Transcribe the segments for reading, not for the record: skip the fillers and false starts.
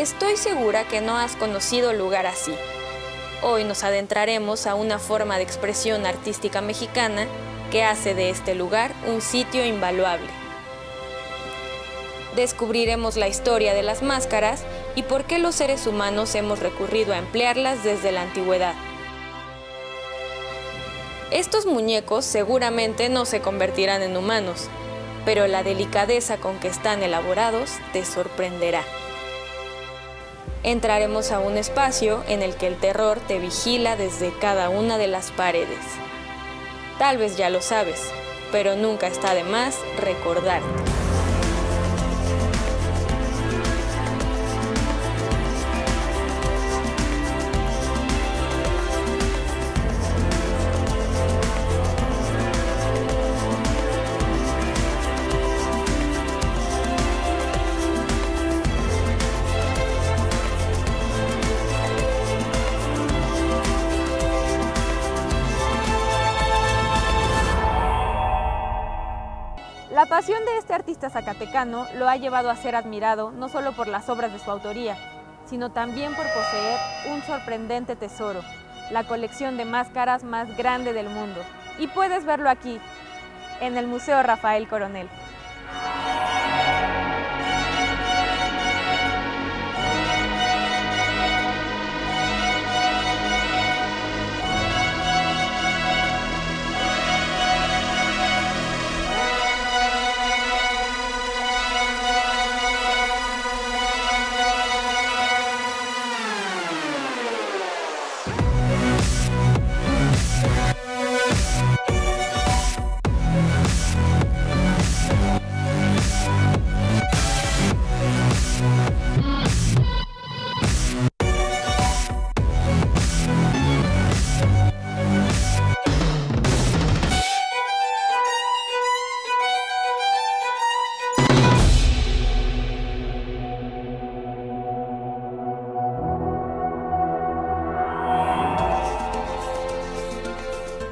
Estoy segura que no has conocido lugar así. Hoy nos adentraremos a una forma de expresión artística mexicana que hace de este lugar un sitio invaluable. Descubriremos la historia de las máscaras y por qué los seres humanos hemos recurrido a emplearlas desde la antigüedad. Estos muñecos seguramente no se convertirán en humanos, pero la delicadeza con que están elaborados te sorprenderá. Entraremos a un espacio en el que el terror te vigila desde cada una de las paredes. Tal vez ya lo sabes, pero nunca está de más recordarte. La pasión de este artista zacatecano lo ha llevado a ser admirado no solo por las obras de su autoría, sino también por poseer un sorprendente tesoro, la colección de máscaras más grande del mundo. Y puedes verlo aquí, en el Museo Rafael Coronel.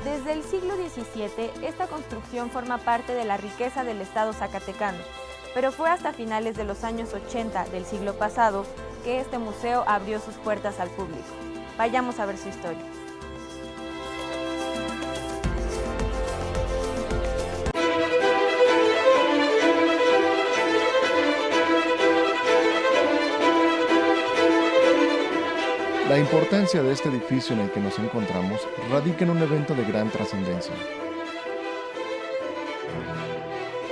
Desde el siglo XVII, esta construcción forma parte de la riqueza del estado zacatecano, pero fue hasta finales de los años 80 del siglo pasado que este museo abrió sus puertas al público. Vayamos a ver su historia. La importancia de este edificio en el que nos encontramos radica en un evento de gran trascendencia.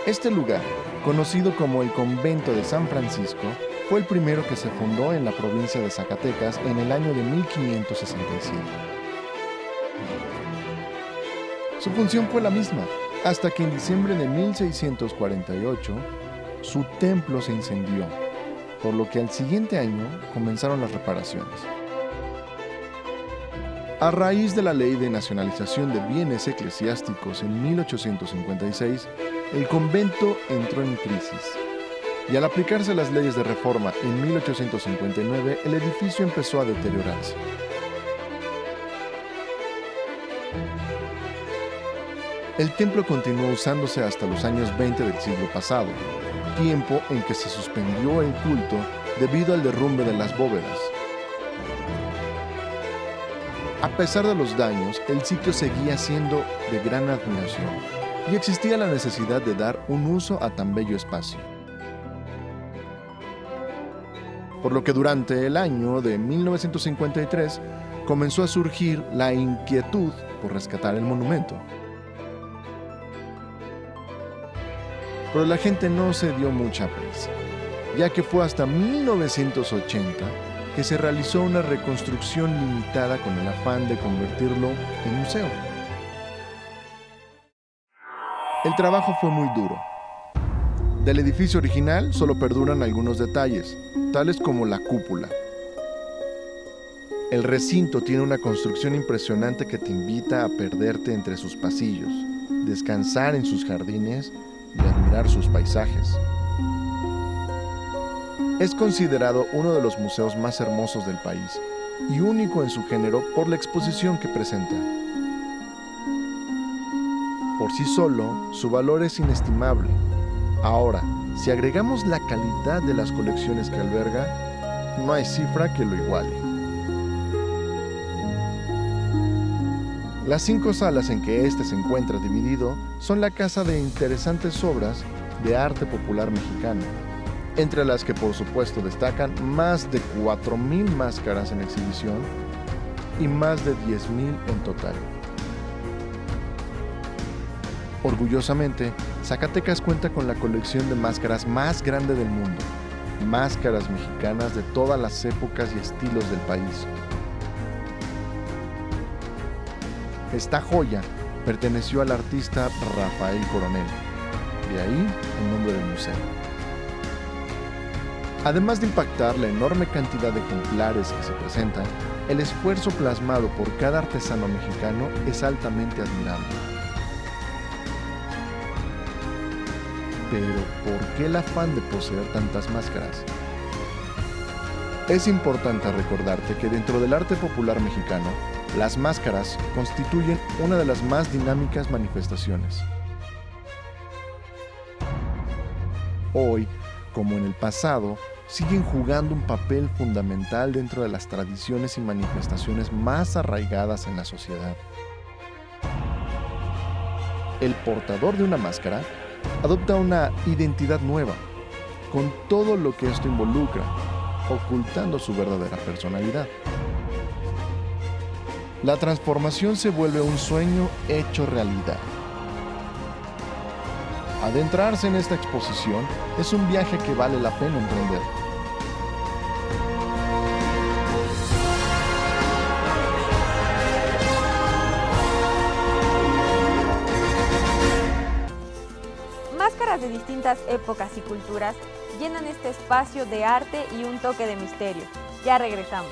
Este lugar, conocido como el Convento de San Francisco, fue el primero que se fundó en la provincia de Zacatecas en el año de 1567. Su función fue la misma, hasta que en diciembre de 1648, su templo se incendió, por lo que al siguiente año comenzaron las reparaciones. A raíz de la Ley de Nacionalización de Bienes Eclesiásticos en 1856, el convento entró en crisis. Y al aplicarse las leyes de reforma en 1859, el edificio empezó a deteriorarse. El templo continuó usándose hasta los años 20 del siglo pasado, tiempo en que se suspendió el culto debido al derrumbe de las bóvedas. A pesar de los daños, el sitio seguía siendo de gran admiración y existía la necesidad de dar un uso a tan bello espacio. Por lo que durante el año de 1953 comenzó a surgir la inquietud por rescatar el monumento. Pero la gente no se dio mucha prisa, ya que fue hasta 1980 que se realizó una reconstrucción limitada con el afán de convertirlo en museo. El trabajo fue muy duro. Del edificio original solo perduran algunos detalles, tales como la cúpula. El recinto tiene una construcción impresionante que te invita a perderte entre sus pasillos, descansar en sus jardines y admirar sus paisajes. Es considerado uno de los museos más hermosos del país y único en su género por la exposición que presenta. Por sí solo, su valor es inestimable. Ahora, si agregamos la calidad de las colecciones que alberga, no hay cifra que lo iguale. Las 5 salas en que este se encuentra dividido son la casa de interesantes obras de arte popular mexicano, entre las que por supuesto destacan más de 4,000 máscaras en exhibición y más de 10,000 en total. Orgullosamente, Zacatecas cuenta con la colección de máscaras más grande del mundo, máscaras mexicanas de todas las épocas y estilos del país. Esta joya perteneció al artista Rafael Coronel, de ahí el nombre del museo. Además de impactar la enorme cantidad de ejemplares que se presentan, el esfuerzo plasmado por cada artesano mexicano es altamente admirable. Pero, ¿por qué el afán de poseer tantas máscaras? Es importante recordarte que dentro del arte popular mexicano, las máscaras constituyen una de las más dinámicas manifestaciones. Hoy, como en el pasado, siguen jugando un papel fundamental dentro de las tradiciones y manifestaciones más arraigadas en la sociedad. El portador de una máscara adopta una identidad nueva, con todo lo que esto involucra, ocultando su verdadera personalidad. La transformación se vuelve un sueño hecho realidad. Adentrarse en esta exposición es un viaje que vale la pena emprender. Máscaras de distintas épocas y culturas llenan este espacio de arte y un toque de misterio. Ya regresamos.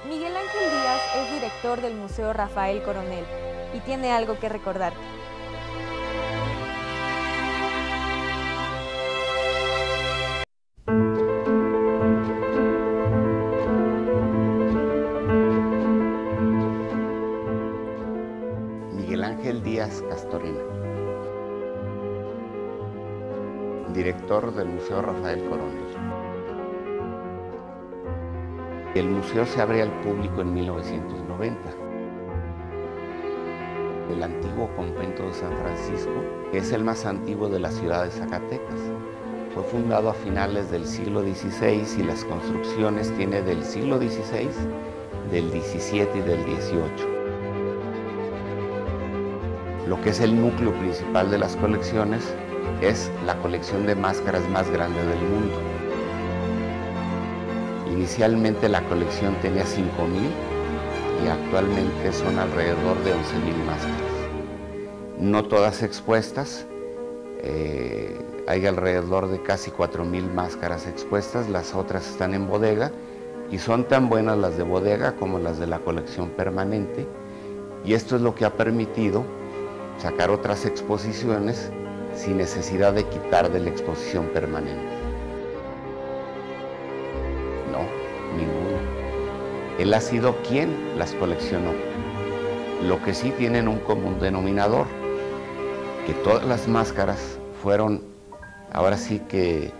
Miguel Ángel Díaz es director del Museo Rafael Coronel y tiene algo que recordarte. Miguel Ángel Díaz Castorena, director del Museo Rafael Coronel. El museo se abre al público en 1990. El antiguo convento de San Francisco es el más antiguo de la ciudad de Zacatecas. Fue fundado a finales del siglo XVI y las construcciones tiene del siglo XVI, del XVII y del XVIII. Lo que es el núcleo principal de las colecciones es la colección de máscaras más grande del mundo. Inicialmente la colección tenía 5,000 y actualmente son alrededor de 11,000 máscaras. No todas expuestas, hay alrededor de casi 4,000 máscaras expuestas, las otras están en bodega y son tan buenas las de bodega como las de la colección permanente, y esto es lo que ha permitido sacar otras exposiciones sin necesidad de quitar de la exposición permanente. No, ninguno. Él ha sido quien las coleccionó. Lo que sí tienen un común denominador, que todas las máscaras fueron, ahora sí que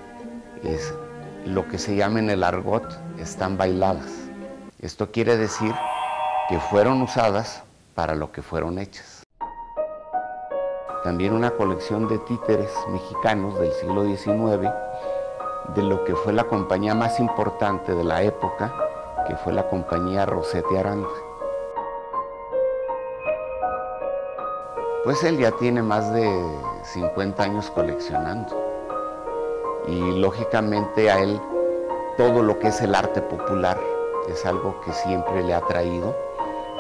es lo que se llama en el argot, están bailadas. Esto quiere decir que fueron usadas para lo que fueron hechas. También una colección de títeres mexicanos del siglo XIX, de lo que fue la compañía más importante de la época, que fue la compañía Rosete Aranda. Pues él ya tiene más de 50 años coleccionando, y lógicamente a él todo lo que es el arte popular es algo que siempre le ha atraído,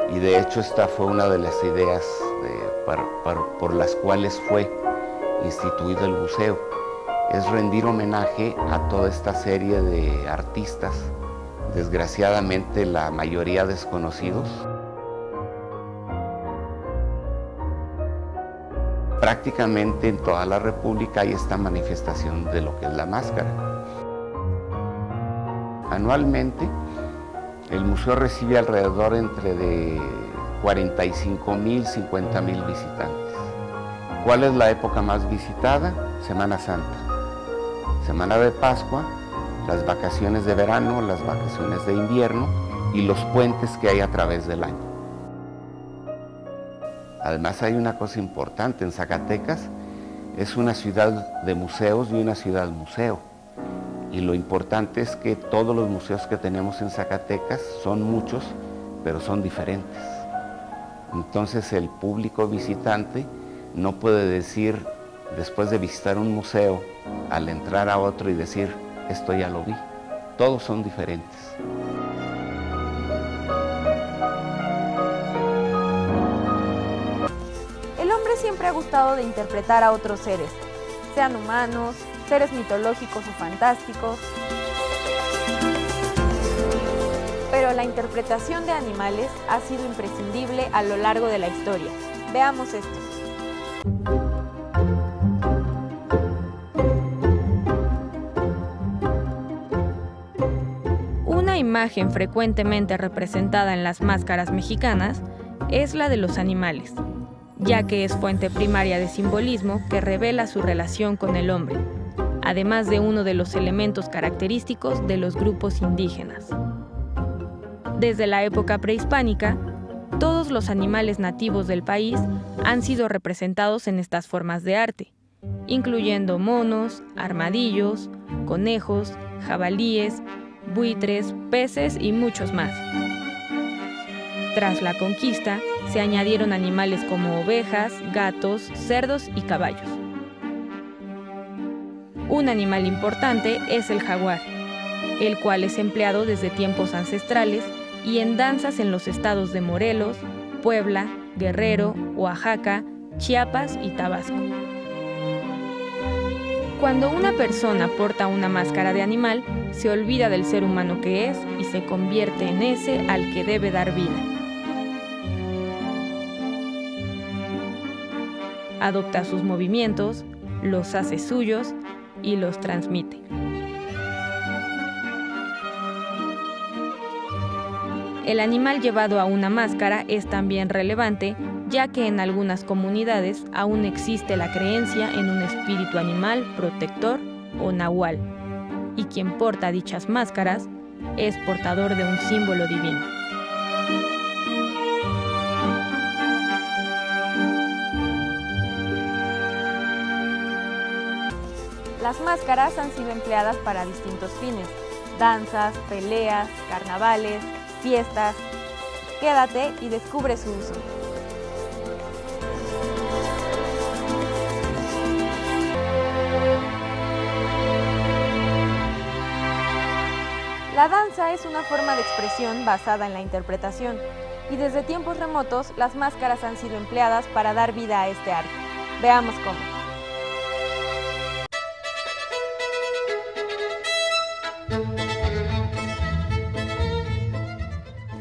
y de hecho esta fue una de las ideas por las cuales fue instituido el museo. Es rendir homenaje a toda esta serie de artistas, desgraciadamente la mayoría desconocidos. Prácticamente en toda la República hay esta manifestación de lo que es la máscara. Anualmente el museo recibe alrededor entre de 45,000, 50,000 visitantes. ¿Cuál es la época más visitada? Semana Santa, Semana de Pascua, las vacaciones de verano, las vacaciones de invierno y los puentes que hay a través del año. Además hay una cosa importante, en Zacatecas es una ciudad de museos y una ciudad museo. Y lo importante es que todos los museos que tenemos en Zacatecas son muchos, pero son diferentes. Entonces el público visitante no puede decir, después de visitar un museo, al entrar a otro y decir, esto ya lo vi. Todos son diferentes. El hombre siempre ha gustado de interpretar a otros seres, sean humanos, seres mitológicos o fantásticos. Pero la interpretación de animales ha sido imprescindible a lo largo de la historia. Veamos esto. Una imagen frecuentemente representada en las máscaras mexicanas es la de los animales, ya que es fuente primaria de simbolismo que revela su relación con el hombre, además de uno de los elementos característicos de los grupos indígenas. Desde la época prehispánica, todos los animales nativos del país han sido representados en estas formas de arte, incluyendo monos, armadillos, conejos, jabalíes, buitres, peces y muchos más. Tras la conquista, se añadieron animales como ovejas, gatos, cerdos y caballos. Un animal importante es el jaguar, el cual es empleado desde tiempos ancestrales y en danzas en los estados de Morelos, Puebla, Guerrero, Oaxaca, Chiapas y Tabasco. Cuando una persona porta una máscara de animal, se olvida del ser humano que es y se convierte en ese al que debe dar vida. Adopta sus movimientos, los hace suyos y los transmite. El animal llevado a una máscara es también relevante, ya que en algunas comunidades aún existe la creencia en un espíritu animal protector o nahual, y quien porta dichas máscaras es portador de un símbolo divino. Las máscaras han sido empleadas para distintos fines: danzas, peleas, carnavales, fiestas. Quédate y descubre su uso. La danza es una forma de expresión basada en la interpretación, y desde tiempos remotos las máscaras han sido empleadas para dar vida a este arte. Veamos cómo.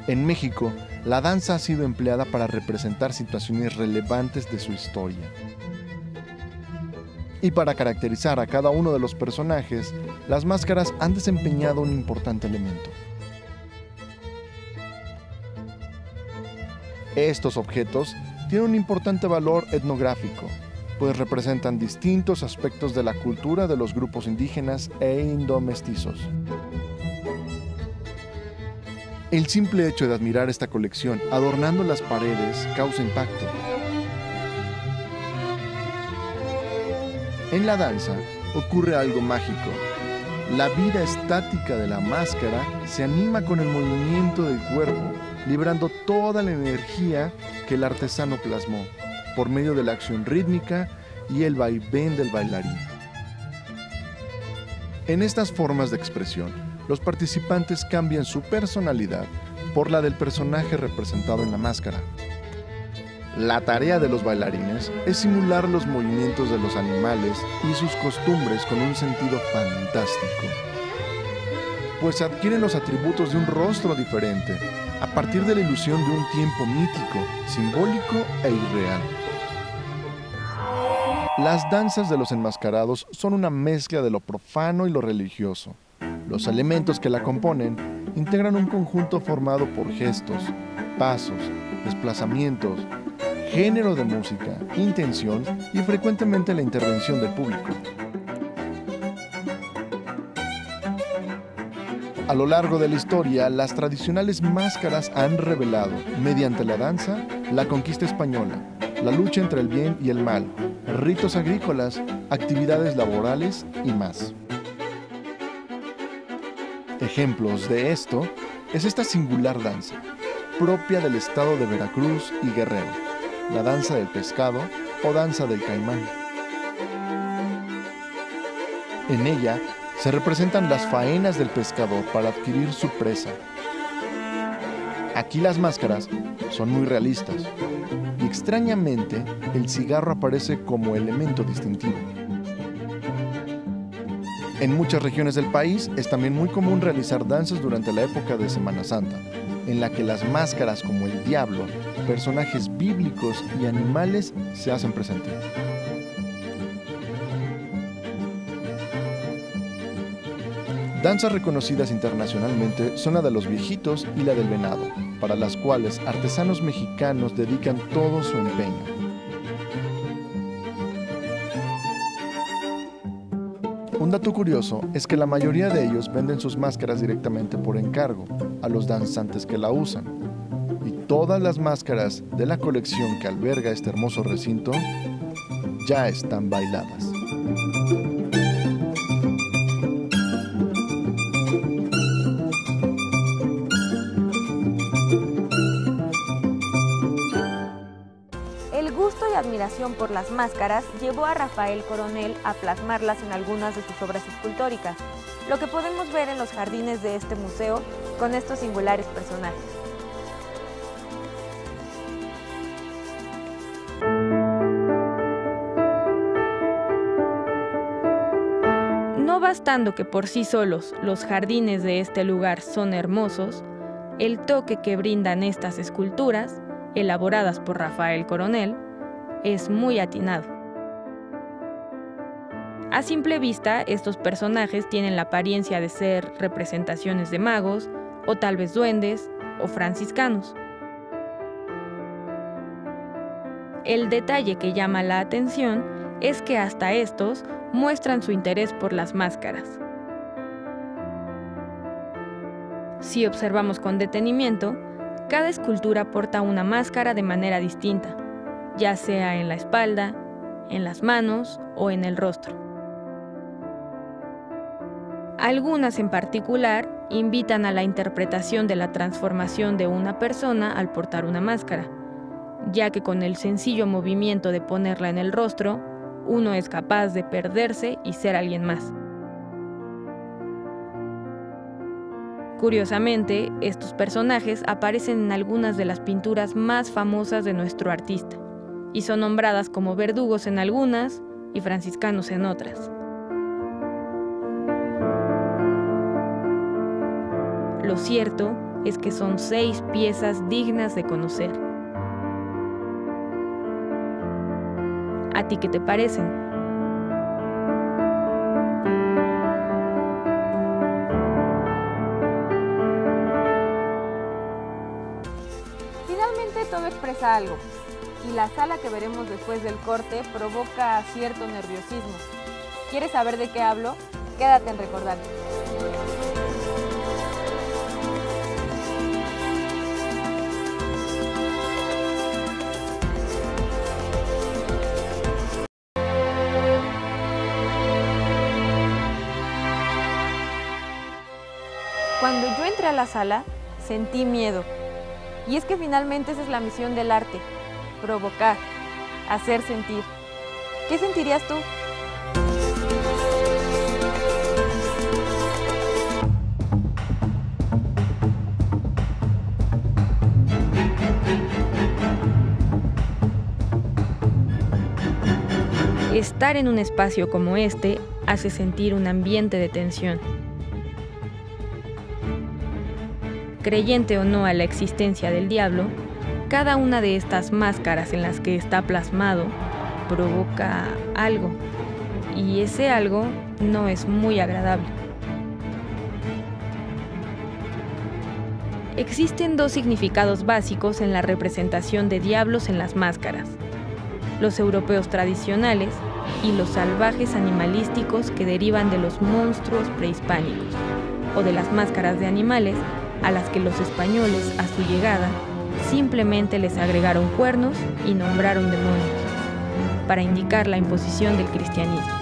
En México, la danza ha sido empleada para representar situaciones relevantes de su historia. Y para caracterizar a cada uno de los personajes, las máscaras han desempeñado un importante elemento. Estos objetos tienen un importante valor etnográfico, pues representan distintos aspectos de la cultura de los grupos indígenas e indomestizos. El simple hecho de admirar esta colección adornando las paredes causa impacto. En la danza ocurre algo mágico. La vida estática de la máscara se anima con el movimiento del cuerpo, librando toda la energía que el artesano plasmó, por medio de la acción rítmica y el vaivén del bailarín. En estas formas de expresión, los participantes cambian su personalidad por la del personaje representado en la máscara. La tarea de los bailarines es simular los movimientos de los animales y sus costumbres con un sentido fantástico, pues adquieren los atributos de un rostro diferente a partir de la ilusión de un tiempo mítico, simbólico e irreal. Las danzas de los enmascarados son una mezcla de lo profano y lo religioso. Los elementos que la componen integran un conjunto formado por gestos, pasos, desplazamientos, género de música, intención y frecuentemente la intervención del público. A lo largo de la historia, las tradicionales máscaras han revelado, mediante la danza, la conquista española, la lucha entre el bien y el mal, ritos agrícolas, actividades laborales y más. Ejemplos de esto es esta singular danza, propia del estado de Veracruz y Guerrero, la danza del pescado o danza del caimán. En ella se representan las faenas del pescador para adquirir su presa. Aquí las máscaras son muy realistas y extrañamente el cigarro aparece como elemento distintivo. En muchas regiones del país es también muy común realizar danzas durante la época de Semana Santa, en la que las máscaras como el diablo, personajes bíblicos y animales se hacen presentes. Danzas reconocidas internacionalmente son la de los viejitos y la del venado, para las cuales artesanos mexicanos dedican todo su empeño. Un dato curioso es que la mayoría de ellos venden sus máscaras directamente por encargo a los danzantes que la usan. Y todas las máscaras de la colección que alberga este hermoso recinto ya están bailadas. Admiración por las máscaras llevó a Rafael Coronel a plasmarlas en algunas de sus obras escultóricas, lo que podemos ver en los jardines de este museo con estos singulares personajes. No bastando que por sí solos los jardines de este lugar son hermosos, el toque que brindan estas esculturas, elaboradas por Rafael Coronel, es muy atinado. A simple vista, estos personajes tienen la apariencia de ser representaciones de magos, o tal vez duendes, o franciscanos. El detalle que llama la atención es que hasta estos muestran su interés por las máscaras. Si observamos con detenimiento, cada escultura porta una máscara de manera distinta, ya sea en la espalda, en las manos o en el rostro. Algunas en particular invitan a la interpretación de la transformación de una persona al portar una máscara, ya que con el sencillo movimiento de ponerla en el rostro, uno es capaz de perderse y ser alguien más. Curiosamente, estos personajes aparecen en algunas de las pinturas más famosas de nuestro artista, y son nombradas como verdugos en algunas y franciscanos en otras. Lo cierto es que son 6 piezas dignas de conocer. ¿A ti qué te parecen? Finalmente todo expresa algo. Y la sala que veremos después del corte provoca cierto nerviosismo. ¿Quieres saber de qué hablo? Quédate en Recordar. Cuando yo entré a la sala, sentí miedo. Y es que finalmente esa es la misión del arte. Provocar, hacer sentir. ¿Qué sentirías tú? Estar en un espacio como este hace sentir un ambiente de tensión. Creyente o no a la existencia del diablo, cada una de estas máscaras en las que está plasmado provoca algo, y ese algo no es muy agradable. Existen dos significados básicos en la representación de diablos en las máscaras: los europeos tradicionales y los salvajes animalísticos que derivan de los monstruos prehispánicos, o de las máscaras de animales a las que los españoles, a su llegada, simplemente les agregaron cuernos y nombraron demonios, para indicar la imposición del cristianismo.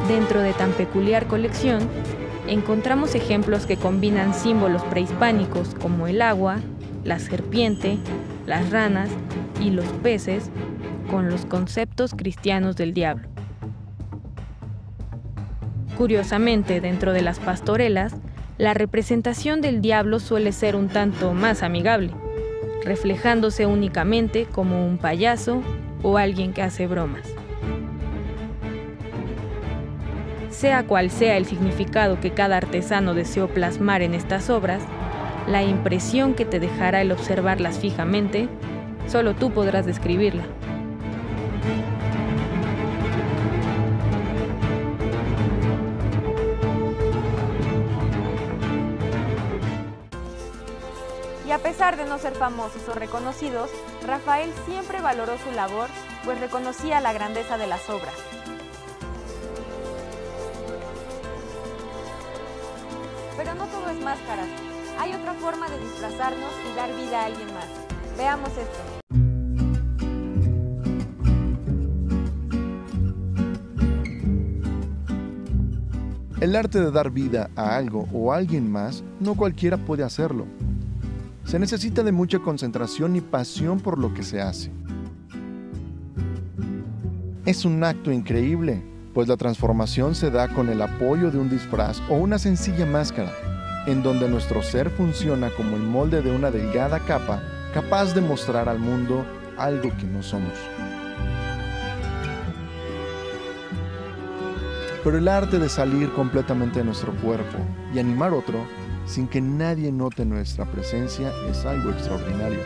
Dentro de tan peculiar colección, encontramos ejemplos que combinan símbolos prehispánicos como el agua, la serpiente, las ranas y los peces con los conceptos cristianos del diablo. Curiosamente, dentro de las pastorelas, la representación del diablo suele ser un tanto más amigable, reflejándose únicamente como un payaso o alguien que hace bromas. Sea cual sea el significado que cada artesano deseó plasmar en estas obras, la impresión que te dejará el observarlas fijamente, solo tú podrás describirla. Y a pesar de no ser famosos o reconocidos, Rafael siempre valoró su labor, pues reconocía la grandeza de las obras. Pero no todo es máscaras. Hay otra forma de disfrazarnos y dar vida a alguien más. Veamos esto. El arte de dar vida a algo o a alguien más, no cualquiera puede hacerlo. Se necesita de mucha concentración y pasión por lo que se hace. Es un acto increíble, pues la transformación se da con el apoyo de un disfraz o una sencilla máscara, en donde nuestro ser funciona como el molde de una delgada capa capaz de mostrar al mundo algo que no somos. Pero el arte de salir completamente de nuestro cuerpo y animar otro, sin que nadie note nuestra presencia, es algo extraordinario.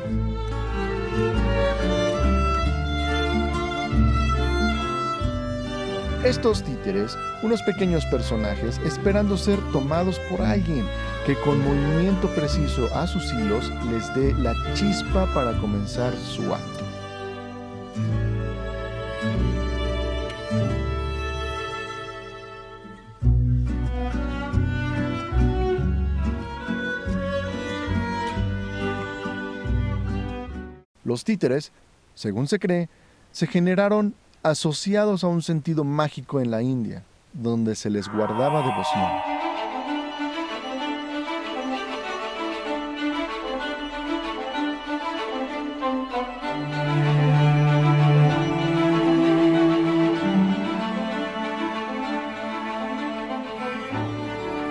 Estos títeres, unos pequeños personajes esperando ser tomados por alguien que con movimiento preciso a sus hilos les dé la chispa para comenzar su acto. Los títeres, según se cree, se generaron asociados a un sentido mágico en la India, donde se les guardaba devoción.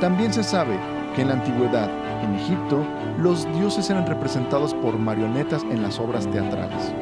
También se sabe que en la antigüedad, en Egipto, los dioses eran representados por marionetas en las obras teatrales.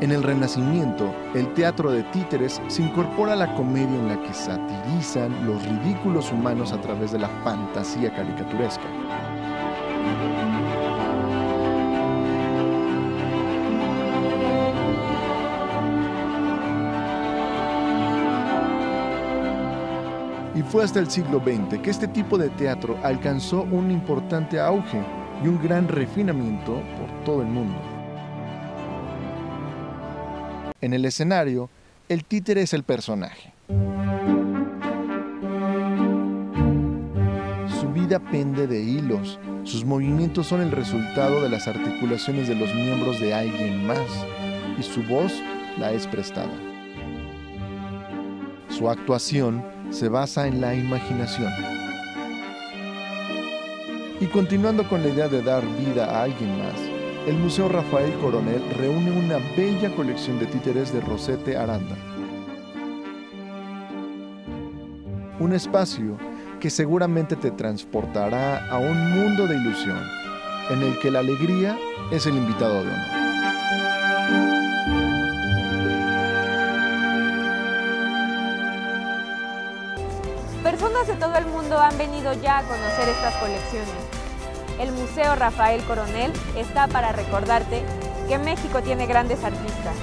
En el Renacimiento, el teatro de títeres se incorpora a la comedia en la que satirizan los ridículos humanos a través de la fantasía caricaturesca. Y fue hasta el siglo XX que este tipo de teatro alcanzó un importante auge y un gran refinamiento por todo el mundo. En el escenario, el títere es el personaje. Su vida pende de hilos, sus movimientos son el resultado de las articulaciones de los miembros de alguien más, y su voz la es prestada. Su actuación se basa en la imaginación. Y continuando con la idea de dar vida a alguien más, el Museo Rafael Coronel reúne una bella colección de títeres de Rosete Aranda. Un espacio que seguramente te transportará a un mundo de ilusión, en el que la alegría es el invitado de honor. Personas de todo el mundo han venido ya a conocer estas colecciones. el Museo Rafael Coronel está para recordarte que México tiene grandes artistas